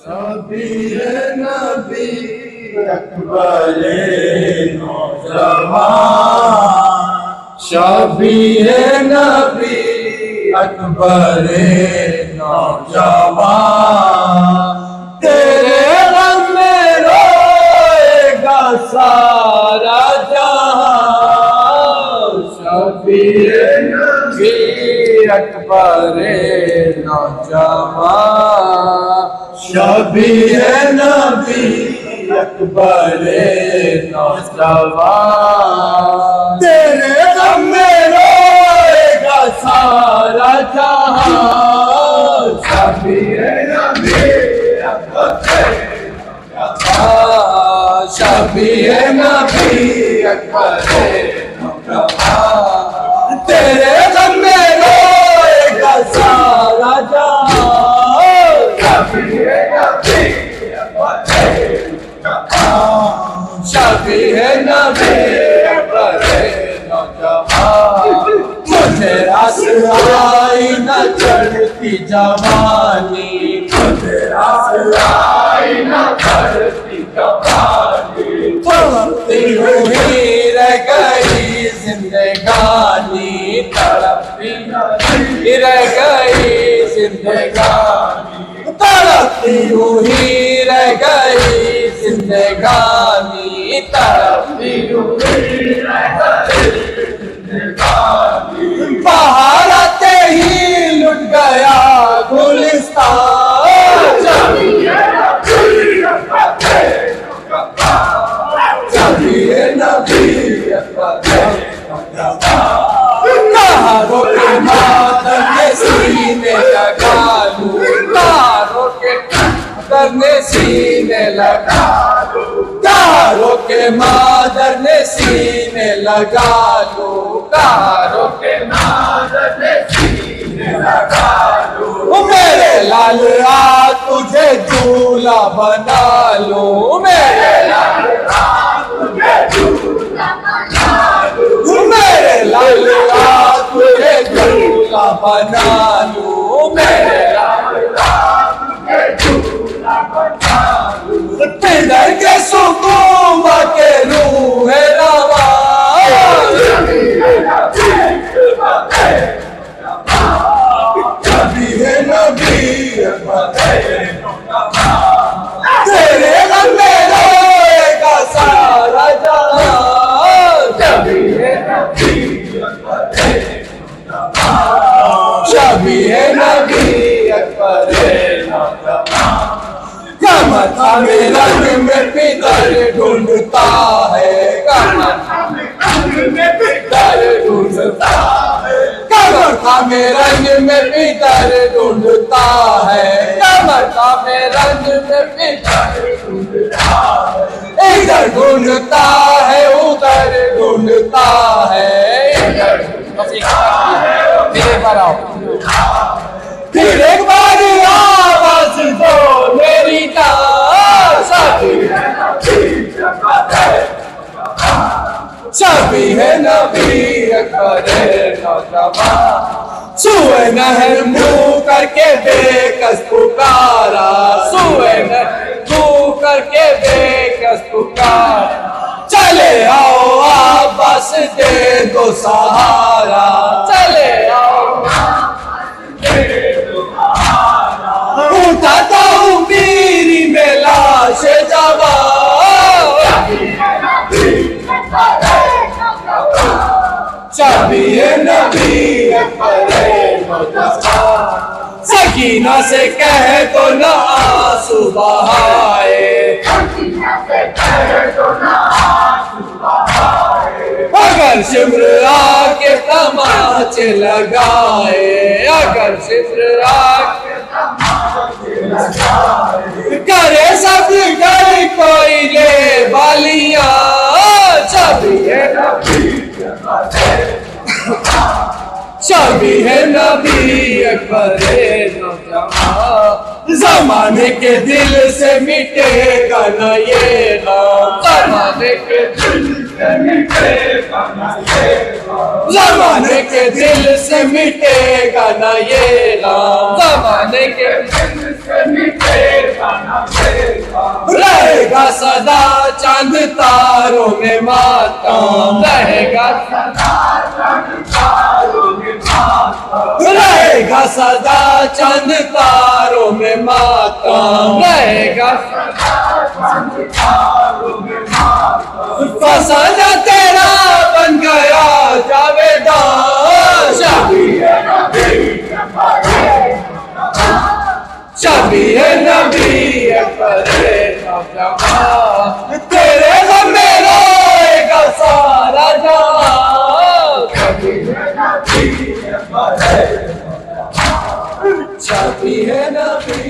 शबीर नबी अकबर नौजवान, शबीर नबी अकबर नौजवान, तेरे गम में रोएगा सारा जहां। शबीर नबी अकबर नौजवान, शबीर नबी अकबर नौजवान, तेरे गम में रोएगा सारा जहां। शबीर नबी अकबर नौजवान, शबीर नबी अकबर नौजवान, तेरे गम में रोएगा सारा जहां। शबीर नबी शबीर नबी अकबर नौजवान, मुझे रास आई न चढ़ती जवानी, मुझे रास आई न चढ़ती जवानी, तड़पती हुई रह गई जिंदगानी, तड़पती रह गई जिंदगानी, तड़पती हुई रह गई जिंदगानी, तड़पती हुई रह गई जिंदगानी। बाहर आते ही लुट गया गुलिस्तान। शबीर नबी अकबर कहारों के मादर ने सीने लगा लूं, कहारों के मादर ने सीने लगा लूं, कहारों के मादर ने सीने लगा लूं, कहारों के मादर ने सीने लगा लूं। मेरे लाल आ तुझे झूला बना लूं, मेरे लाल आ तुझे झूला बना लूं, मेरे लाल आ तुझे झूला बना लूं, मेरे लाल आ तुझे झूला बना लूं। पिंडर के सुकून के रूह रवा, शबीर नबी अकबर तेरे गम में रोएगा सारा जहां। शबीर नबी अकबर शबीर नबी अकबर कमर में रंग में पितर ढूंढता है, कमर में पितर ढूंढता है, कमर में रंग में पितर ढूंढता है, कमर में रंग में पितर ढूंढता है, इधर ढूंढता है उधर ढूंढता है, इधर फिर आओ फिर एक बार आवाज दो मेरी जान। शबीर नबी अकबर नौजवान, सुए नहर मुँह करके बेकस पुकारा, सुए नहर मुँह करके बेकस पुकारा, चले आओ आप बस दे दो सहारा, चले आओ उठाता हूँ मेरी में लाश जवान। शबीर नबी अकबर नौजवान, सकीना से कह तो न आंसू बहाए, अगर शिब्र आके तमाचे लगाए, अगर शिब्र आके तमाचे लगाए, करे सब घर कोई ले बालियां। शबीर नबी शबीर नबी अकबर नौजवान, जमाने के दिल से मिटेगा न ये नाम, जमाने के दिल से मिटेगा न ये नाम, जमाने के दिल से मिटेगा न ये नाम, जमाने के दिल से मिटेगा न सदा चांद तारों में मातम, रहेगा रहेगा सदा चांद तारों में मातम, रहेगा फसाना तेरा बन गया जावेदा। शबी है नबी अकबरे नौजवान, तेरे गम में रोएगा सारा जहां। शबी है नबी